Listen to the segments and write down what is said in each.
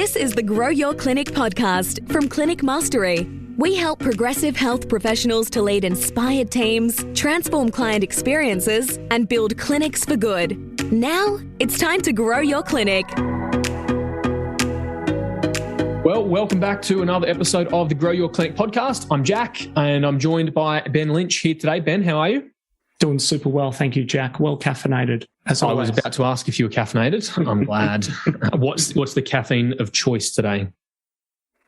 This is the Grow Your Clinic podcast from Clinic Mastery. We help progressive health professionals to lead inspired teams, transform client experiences, and build clinics for good. Now, it's time to grow your clinic. Well, welcome back to another episode of the Grow Your Clinic podcast. I'm Jack, and I'm joined by Ben Lynch here today. Ben, how are you? Doing super well, thank you, Jack. Well caffeinated, as always. I was about to ask if you were caffeinated. I'm glad. What's the caffeine of choice today?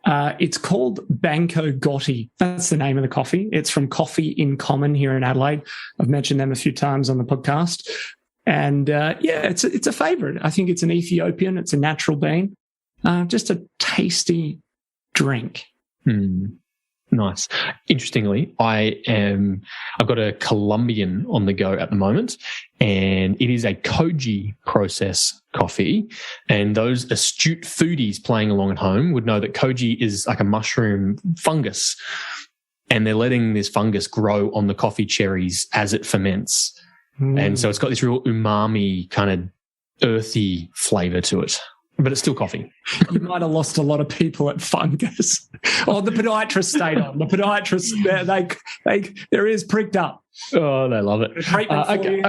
It's called Banco Gotti. That's the name of the coffee. It's from Coffee in Common here in Adelaide. I've mentioned them a few times on the podcast. And it's a favourite. I think it's an Ethiopian. It's a natural bean. Just a tasty drink. Nice. Interestingly, I've got a Colombian on the go at the moment, and it is a koji process coffee. And those astute foodies playing along at home would know that koji is like a mushroom fungus, and they're letting this fungus grow on the coffee cherries as it ferments. And so it's got this real umami kind of earthy flavor to it. But it's still coffee. You might have lost a lot of people at fungus. Oh, the podiatrist stayed on. The podiatrist, their ears pricked up. Oh, they love it. Okay.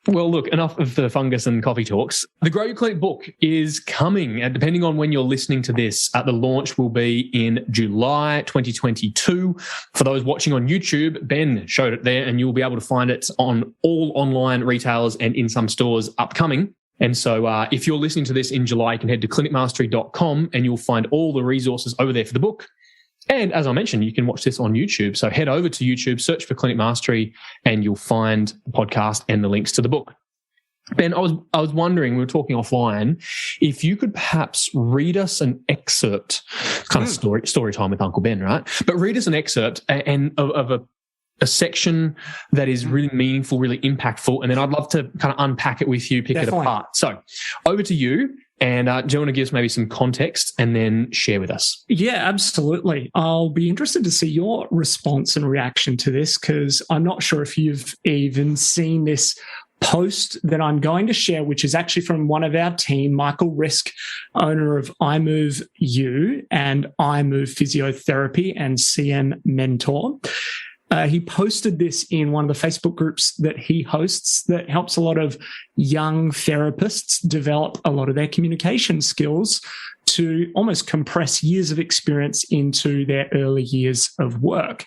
Well, look, enough of the fungus and coffee talks. The Grow Your Clinic book is coming, and depending on when you're listening to this, the launch will be in July 2022. For those watching on YouTube, Ben showed it there, and you'll be able to find it on all online retailers and in some stores upcoming. And so if you're listening to this in July, you can head to clinicmastery.com and you'll find all the resources over there for the book. And as I mentioned, you can watch this on YouTube. So head over to YouTube, search for Clinic Mastery, and you'll find the podcast and the links to the book. Ben, I was wondering, we were talking offline, if you could perhaps read us an excerpt, kind of story time with Uncle Ben, right? But read us an excerpt of a section that is really meaningful, really impactful, and then I'd love to kind of unpack it with you, pick it apart. So over to you, and do you want to give us maybe some context and then share with us? Yeah, absolutely. I'll be interested to see your response and reaction to this, because I'm not sure if you've even seen this post that I'm going to share, which is actually from one of our team, Michael Risk, owner of iMove U and iMove Physiotherapy and CM Mentor. He posted this in one of the Facebook groups that he hosts that helps a lot of young therapists develop a lot of their communication skills to almost compress years of experience into their early years of work.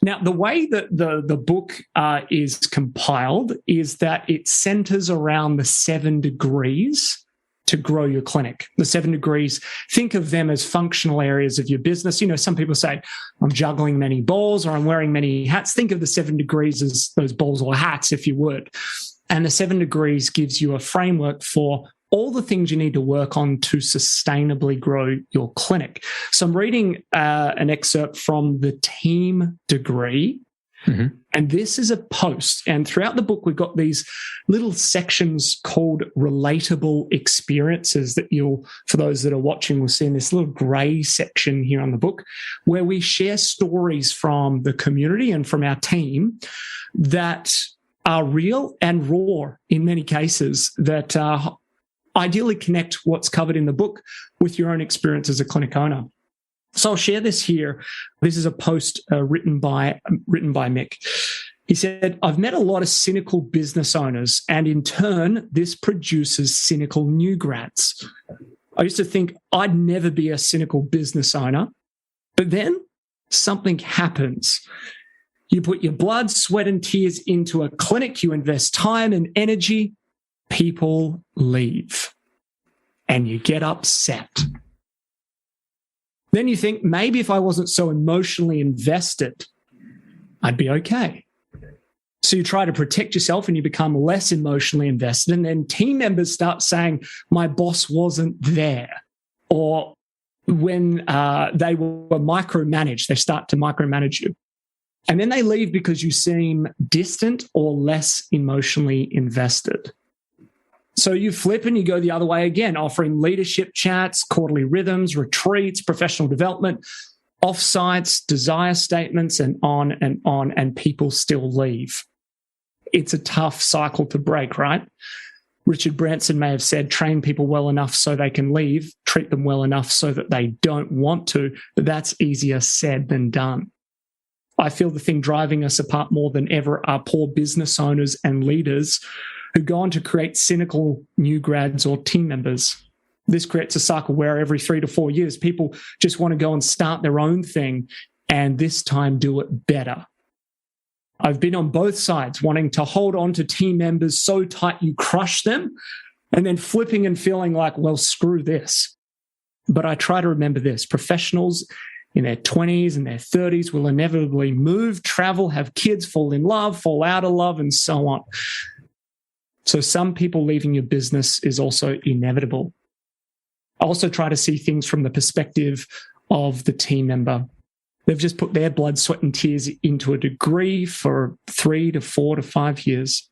Now, the way that the book is compiled is that it centers around the 7 degrees to grow your clinic. The 7 degrees, think of them as functional areas of your business. You know, some people say, I'm juggling many balls or I'm wearing many hats. Think of the 7 degrees as those balls or hats, if you would. And the 7 degrees gives you a framework for all the things you need to work on to sustainably grow your clinic. So I'm reading an excerpt from the team degree. Mm-hmm. And this is a post. And throughout the book, we've got these little sections called relatable experiences that for those that are watching, will see in this little grey section here on the book, where we share stories from the community and from our team that are real and raw in many cases, that ideally connect what's covered in the book with your own experience as a clinic owner. So I'll share this here. This is a post written by Mick. He said, I've met a lot of cynical business owners, and in turn, this produces cynical new grads. I used to think I'd never be a cynical business owner, but then something happens. You put your blood, sweat, and tears into a clinic, you invest time and energy, people leave, and you get upset. Then you think, maybe if I wasn't so emotionally invested, I'd be okay. So you try to protect yourself and you become less emotionally invested. And then team members start saying, my boss wasn't there. Or when they were micromanaged, they start to micromanage you. And then they leave because you seem distant or less emotionally invested. So you flip and you go the other way again, offering leadership chats, quarterly rhythms, retreats, professional development, offsites, desire statements, and on, and people still leave. It's a tough cycle to break, right? Richard Branson may have said, train people well enough so they can leave, treat them well enough so that they don't want to, but that's easier said than done. I feel the thing driving us apart more than ever are poor business owners and leaders who go on to create cynical new grads or team members. This creates a cycle where every 3 to 4 years, people just want to go and start their own thing and this time do it better. I've been on both sides, wanting to hold on to team members so tight you crush them, and then flipping and feeling like, well, screw this. But I try to remember this. Professionals in their 20s and their 30s will inevitably move, travel, have kids, fall in love, fall out of love, and so on. So some people leaving your business is also inevitable. I also try to see things from the perspective of the team member. They've just put their blood, sweat, and tears into a degree for 3 to 4 to 5 years.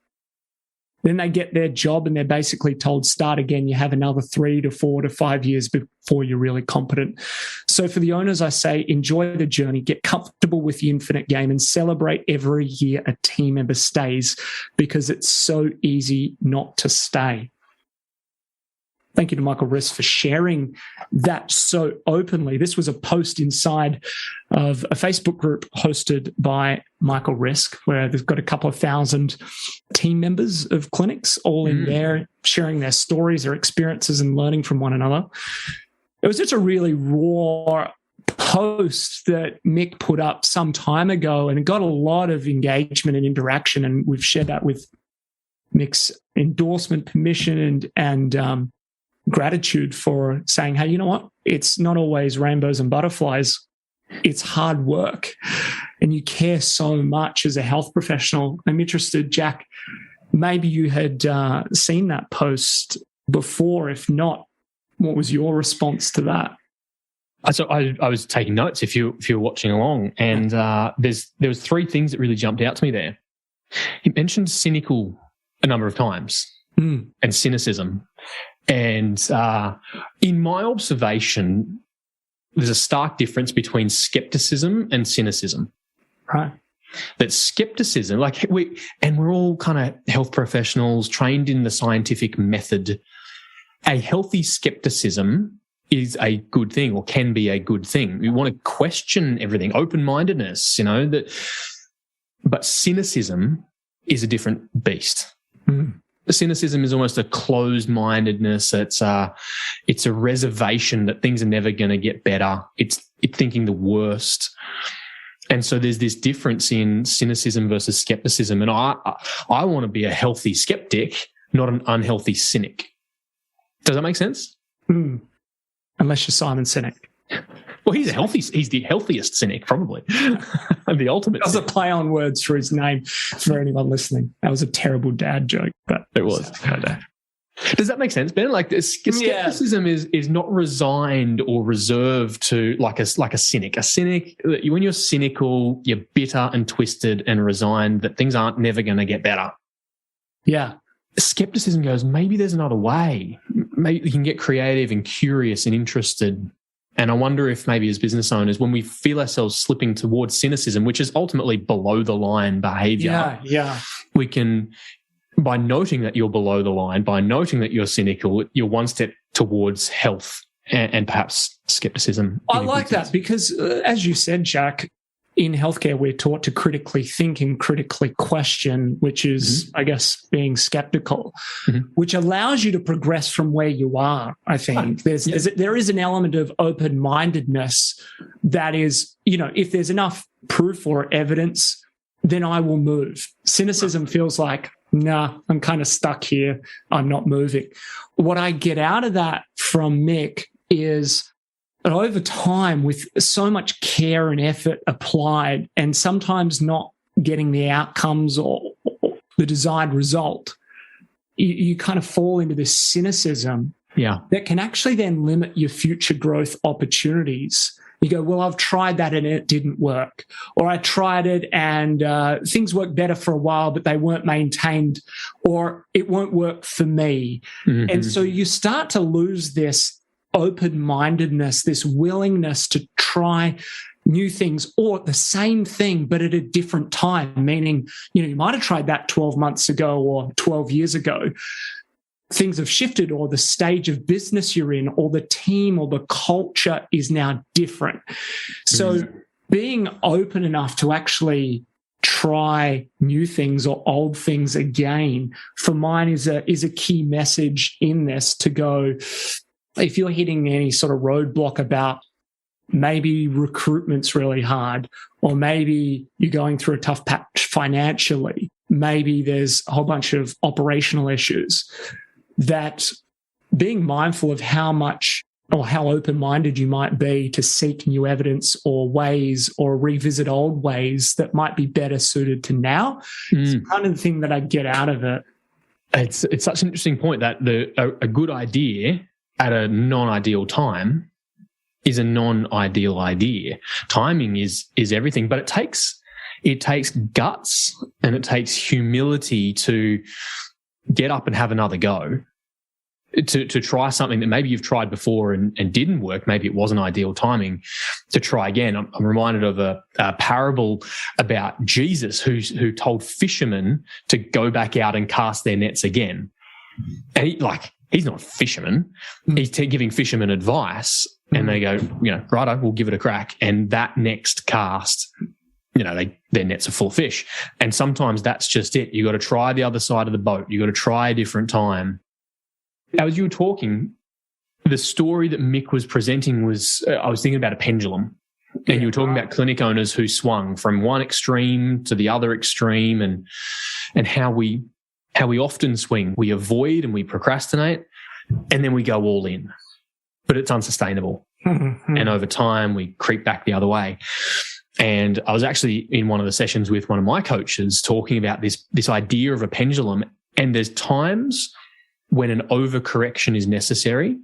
Then they get their job and they're basically told, start again. You have another 3 to 4 to 5 years before you're really competent. So for the owners, I say, enjoy the journey, get comfortable with the infinite game, and celebrate every year a team member stays, because it's so easy not to stay. Thank you to Michael Riss for sharing that so openly. This was a post inside of a Facebook group hosted by Michael Riss, where they've got a couple of thousand team members of clinics all in there, sharing their stories, their experiences, and learning from one another. It was just a really raw post that Mick put up some time ago, and it got a lot of engagement and interaction, and we've shared that with Mick's endorsement, permission, and gratitude for saying, hey, you know what? It's not always rainbows and butterflies. It's hard work. And you care so much as a health professional. I'm interested, Jack, maybe you had seen that post before. If not, what was your response to that? So I was taking notes if you were watching along, and there was 3 things that really jumped out to me there. He mentioned cynical a number of times and cynicism. And in my observation, there's a stark difference between skepticism and cynicism. Right. That skepticism, we're all kind of health professionals trained in the scientific method. A healthy skepticism is a good thing, or can be a good thing. We want to question everything, open-mindedness, but cynicism is a different beast. Cynicism is almost a closed-mindedness. It's a reservation that things are never going to get better. It's thinking the worst. And so there's this difference in cynicism versus skepticism. And I want to be a healthy skeptic, not an unhealthy cynic. Does that make sense? Unless you're Simon Sinek. Well, he's the healthiest cynic, probably. And the ultimate. That was a play on words for his name for anyone listening. That was a terrible dad joke, but it was. Does that make sense, Ben? Like, skepticism is not resigned or reserved to like a cynic. A cynic, when you're cynical, you're bitter and twisted and resigned that things aren't never going to get better. Yeah. Skepticism goes, maybe there's another way. Maybe we can get creative and curious and interested. And I wonder if maybe as business owners, when we feel ourselves slipping towards cynicism, which is ultimately below the line behavior, we can, by noting that you're below the line, by noting that you're cynical, you're one step towards health and perhaps skepticism. I like that because, as you said, Jack, in healthcare, we're taught to critically think and critically question, which is, I guess, being skeptical, which allows you to progress from where you are, I think. There is an element of open-mindedness that is, if there's enough proof or evidence, then I will move. Cynicism feels like, nah, I'm kind of stuck here. I'm not moving. What I get out of that from Mick is, over time, with so much care and effort applied and sometimes not getting the outcomes or the desired result, you kind of fall into this cynicism that can actually then limit your future growth opportunities. You go, well, I've tried that and it didn't work. Or I tried it and things worked better for a while, but they weren't maintained, or it won't work for me. And so you start to lose this open-mindedness, this willingness to try new things or the same thing but at a different time, meaning you might have tried that 12 months ago or 12 years ago, things have shifted, or the stage of business you're in, or the team or the culture is now different. So being open enough to actually try new things or old things again, for mine is a key message in this, to go, if you're hitting any sort of roadblock about maybe recruitment's really hard, or maybe you're going through a tough patch financially, maybe there's a whole bunch of operational issues, that being mindful of how much or how open-minded you might be to seek new evidence or ways, or revisit old ways that might be better suited to now. It's kind of the thing that I get out of it. It's such an interesting point that a good idea at a non-ideal time is a non-ideal idea. Timing is everything, but it takes guts and it takes humility to get up and have another go, to try something that maybe you've tried before and didn't work. Maybe it wasn't ideal timing, to try again. I'm reminded of a parable about Jesus who told fishermen to go back out and cast their nets again. And he's not a fisherman. He's giving fishermen advice, and they go, righto, we'll give it a crack. And that next cast, their nets are full of fish. And sometimes that's just it. You got to try the other side of the boat. You got to try a different time. As you were talking, the story that Mick was presenting was, I was thinking about a pendulum. And you were talking about clinic owners who swung from one extreme to the other extreme, and how we often swing. We avoid and we procrastinate, and then we go all in. But it's unsustainable. And over time, we creep back the other way. And I was actually in one of the sessions with one of my coaches talking about this idea of a pendulum. And there's times when an overcorrection is necessary,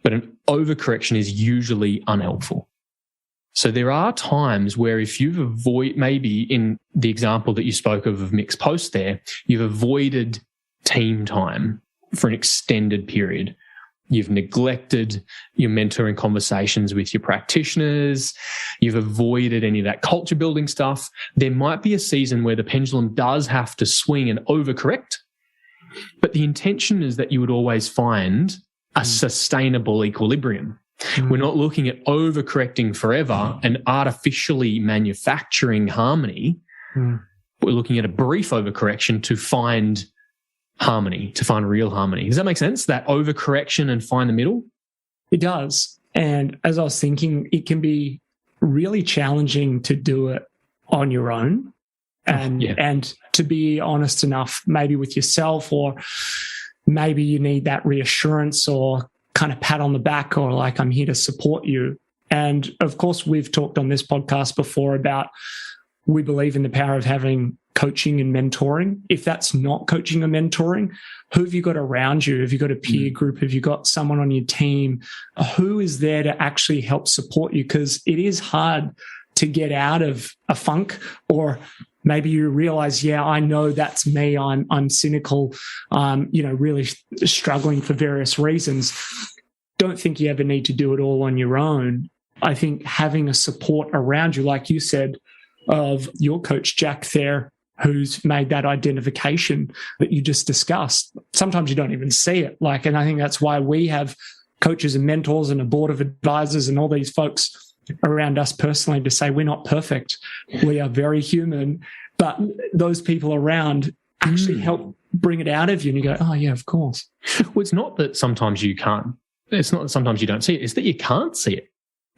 but an overcorrection is usually unhelpful. So there are times where if you've maybe in the example that you spoke of Mick's post there, you've avoided team time for an extended period. You've neglected your mentoring conversations with your practitioners. You've avoided any of that culture building stuff. There might be a season where the pendulum does have to swing and overcorrect, but the intention is that you would always find a sustainable equilibrium. We're not looking at overcorrecting forever and artificially manufacturing harmony. We're looking at a brief overcorrection to find harmony, to find real harmony. Does that make sense? That overcorrection and find the middle? It does. And as I was thinking, it can be really challenging to do it on your own, and to be honest enough, maybe with yourself, or maybe you need that reassurance or kind of pat on the back, or like, I'm here to support you. And of course, we've talked on this podcast before about, we believe in the power of having coaching and mentoring. If that's not coaching or mentoring, who have you got around you? Have you got a peer group? Have you got someone on your team? Who is there to actually help support you? Because it is hard to get out of a funk, or maybe you realize, I know that's me. I'm cynical, really struggling for various reasons. Don't think you ever need to do it all on your own. I think having a support around you, like you said, of your coach, Jack, there, who's made that identification that you just discussed. Sometimes you don't even see it. And I think that's why we have coaches and mentors and a board of advisors and all these folks around us personally to say we're not perfect. We are very human, but those people around actually help bring it out of you, and you go, oh yeah, of course. Well, it's not that sometimes you can't. It's not that sometimes you don't see it. It's that you can't see it.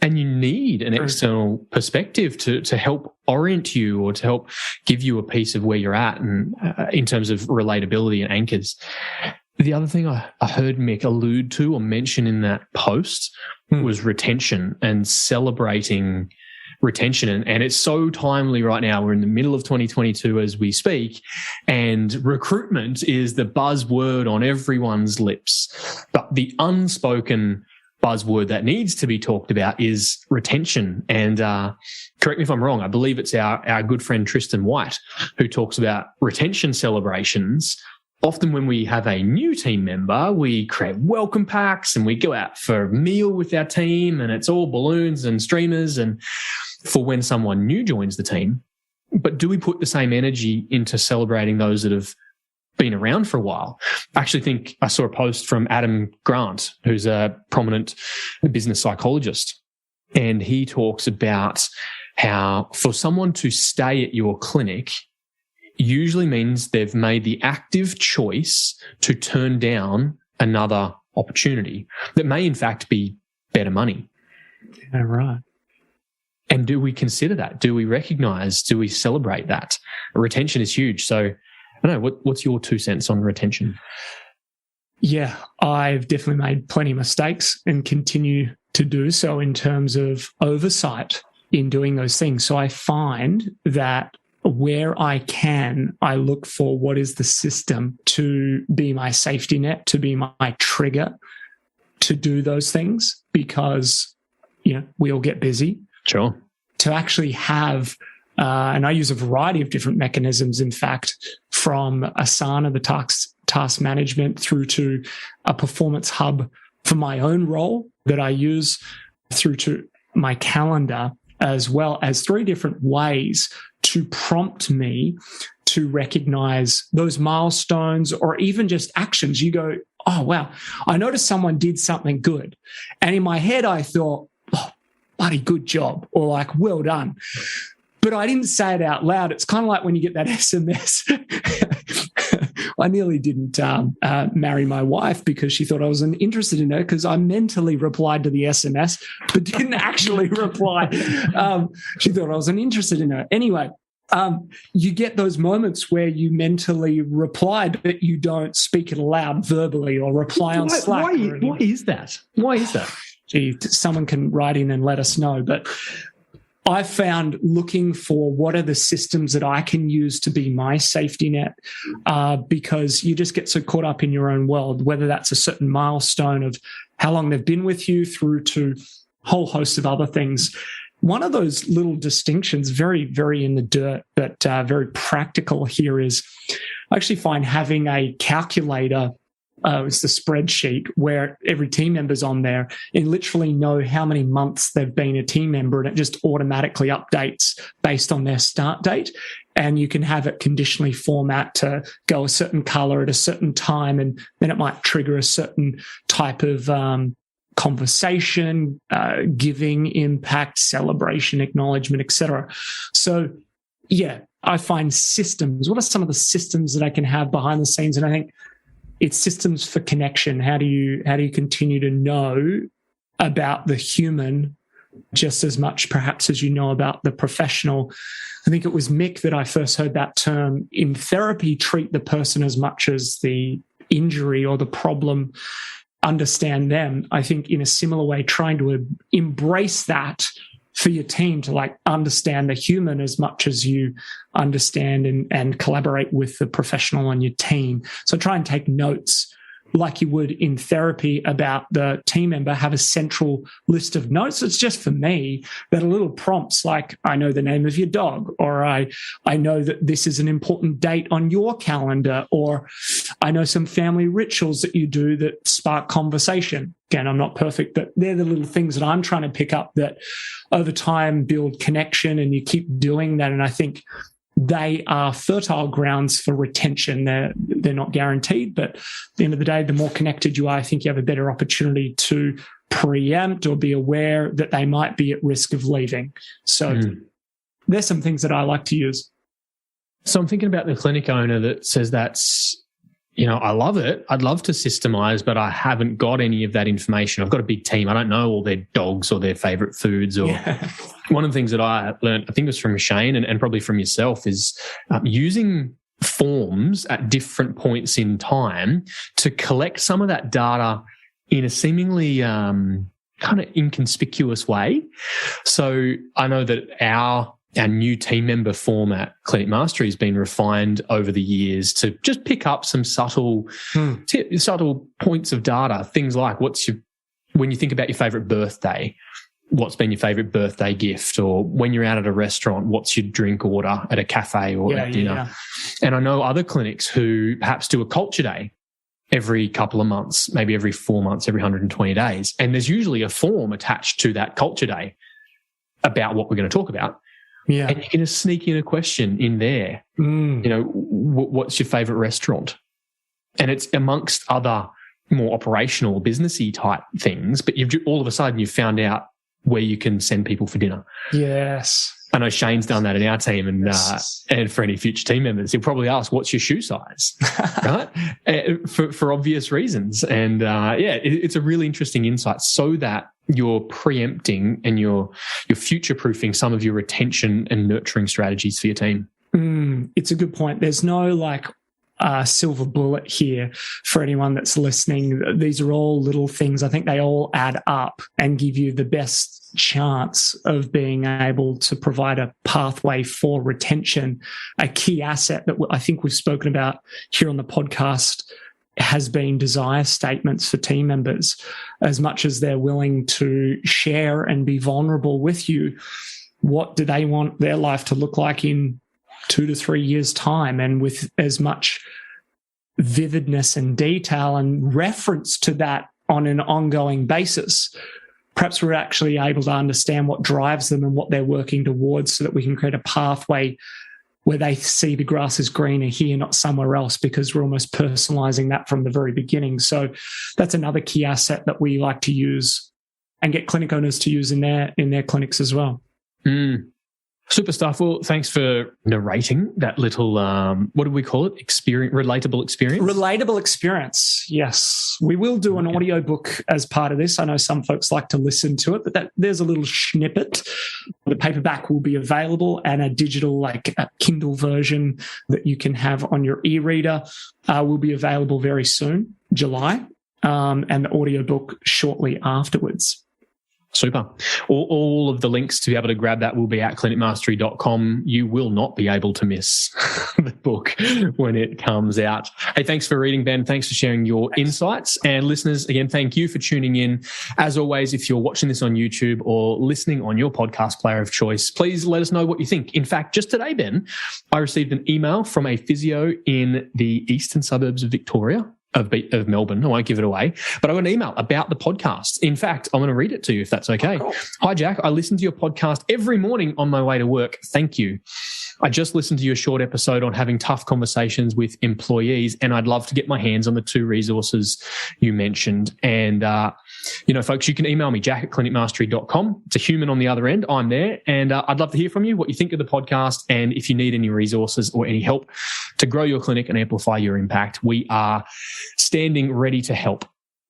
And you need an external perspective to help orient you, or to help give you a piece of where you're at, and in terms of relatability and anchors. The other thing I heard Mick allude to or mention in that post was retention, and celebrating retention. And it's so timely right now. We're in the middle of 2022 as we speak, and recruitment is the buzzword on everyone's lips. But the unspoken buzzword that needs to be talked about is retention. And correct me if I'm wrong, I believe it's our good friend Tristan White who talks about retention celebrations. Often when we have a new team member, we create welcome packs and we go out for a meal with our team, and it's all balloons and streamers and for when someone new joins the team. But do we put the same energy into celebrating those that have been around for a while. I actually think I saw a post from Adam Grant, who's a prominent business psychologist, and he talks about how for someone to stay at your clinic usually means they've made the active choice to turn down another opportunity that may in fact be better money. Yeah, right. And do we consider that? Do we recognize? Do we celebrate that? Retention is huge. So I don't know, what's your 2 cents on retention? Yeah, I've definitely made plenty of mistakes and continue to do so in terms of oversight in doing those things. So I find that where I can, I look for what is the system to be my safety net, to be my trigger to do those things, because, we all get busy. Sure. To actually have, and I use a variety of different mechanisms, in fact, from Asana, the task management, through to a performance hub for my own role that I use, through to my calendar, as well as 3 different ways to prompt me to recognize those milestones or even just actions. You go, oh, wow, I noticed someone did something good. And in my head, I thought, oh, bloody good job, or like, well done. But I didn't say it out loud. It's kind of like when you get that SMS. I nearly didn't marry my wife because she thought I wasn't interested in her, because I mentally replied to the SMS but didn't actually reply. She thought I wasn't interested in her. Anyway, you get those moments where you mentally replied, but you don't speak it aloud verbally or reply on Slack. Why is that? Why is that? Gee, someone can write in and let us know. But I found looking for what are the systems that I can use to be my safety net, because you just get so caught up in your own world, whether that's a certain milestone of how long they've been with you through to a whole host of other things. One of those little distinctions, very, very in the dirt, but very practical here, is I actually find having a calculator, it's the spreadsheet where every team member's on there, and literally know how many months they've been a team member, and it just automatically updates based on their start date. And you can have it conditionally format to go a certain color at a certain time, and then it might trigger a certain type of conversation, giving, impact, celebration, acknowledgement, etc. So, yeah, I find systems. What are some of the systems that I can have behind the scenes? And I think it's systems for connection. How do you continue to know about the human just as much, perhaps, as you know about the professional? I think it was Mick that I first heard that term. In therapy, treat the person as much as the injury or the problem. Understand them. I think in a similar way, trying to embrace that for your team, to like understand the human as much as you understand and collaborate with the professional on your team. So try and take notes like you would in therapy about the team member. Have a central list of notes. It's just for me that are little prompts like, I know the name of your dog, or I know that this is an important date on your calendar, or I know some family rituals that you do that spark conversation. Again, I'm not perfect, but they're the little things that I'm trying to pick up that over time build connection, and you keep doing that. And I think they are fertile grounds for retention. They're not guaranteed, but at the end of the day, the more connected you are, I think you have a better opportunity to preempt or be aware that they might be at risk of leaving. So there's some things that I like to use. So I'm thinking about the clinic owner that says that's, I love it. I'd love to systemize, but I haven't got any of that information. I've got a big team. I don't know all their dogs or their favorite foods. Or one of the things that I learned, I think it was from Shane and probably from yourself, is using forms at different points in time to collect some of that data in a seemingly kind of inconspicuous way. So I know that our new team member form at Clinic Mastery has been refined over the years to just pick up some subtle points of data. Things like when you think about your favorite birthday, what's been your favorite birthday gift? Or when you're out at a restaurant, what's your drink order at a cafe or at dinner? Yeah. And I know other clinics who perhaps do a culture day every couple of months, maybe every 4 months, every 120 days. And there's usually a form attached to that culture day about what we're going to talk about. Yeah. And you can just sneak in a question in there. What's your favorite restaurant? And it's amongst other more operational, businessy type things, but all of a sudden you've found out where you can send people for dinner. Yes. I know Shane's done that in our team, and for any future team members, he'll probably ask, "What's your shoe size?" Right? For obvious reasons. And it's a really interesting insight, so that you're preempting and you're future proofing some of your retention and nurturing strategies for your team. It's a good point. There's no silver bullet here for anyone that's listening. These are all little things. I think they all add up and give you the best chance of being able to provide a pathway for retention. A key asset that I think we've spoken about here on the podcast has been desire statements for team members. As much as they're willing to share and be vulnerable with you, what do they want their life to look like in 2 to 3 years' time, and with as much vividness and detail and reference to that on an ongoing basis. Perhaps we're actually able to understand what drives them and what they're working towards, so that we can create a pathway where they see the grass is greener here, not somewhere else, because we're almost personalizing that from the very beginning. So that's another key asset that we like to use and get clinic owners to use in their clinics as well. Super stuff. Well, thanks for narrating that little, what do we call it? Relatable experience? Relatable experience, yes. We will do an audiobook as part of this. I know some folks like to listen to it, but there's a little snippet. The paperback will be available, and a digital, a Kindle version that you can have on your e-reader will be available very soon, July, and the audiobook shortly afterwards. Super. All of the links to be able to grab that will be at clinicmastery.com. You will not be able to miss the book when it comes out. Hey, thanks for reading, Ben. Thanks for sharing your insights. And listeners, again, thank you for tuning in. As always, if you're watching this on YouTube or listening on your podcast player of choice, please let us know what you think. In fact, just today, Ben, I received an email from a physio in the eastern suburbs of Victoria. Of Melbourne. I won't give it away, but I got an email about the podcast. In fact, I'm going to read it to you if that's okay. Oh, cool. Hi, Jack. I listen to your podcast every morning on my way to work. Thank you. I just listened to your short episode on having tough conversations with employees, and I'd love to get my hands on the 2 resources you mentioned. And, folks, you can email me, jack@clinicmastery.com. It's a human on the other end. I'm there, and I'd love to hear from you, what you think of the podcast, and if you need any resources or any help to grow your clinic and amplify your impact, we are standing ready to help.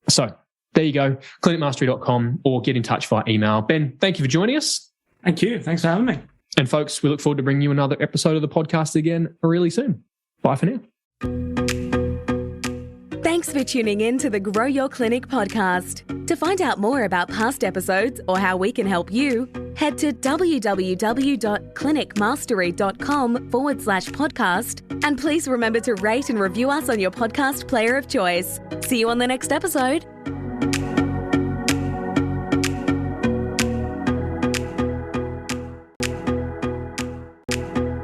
So there you go, clinicmastery.com, or get in touch via email. Ben, thank you for joining us. Thank you. Thanks for having me. And folks, we look forward to bringing you another episode of the podcast again really soon. Bye for now. Thanks for tuning in to the Grow Your Clinic podcast. To find out more about past episodes or how we can help you, head to www.clinicmastery.com/podcast. And please remember to rate and review us on your podcast player of choice. See you on the next episode.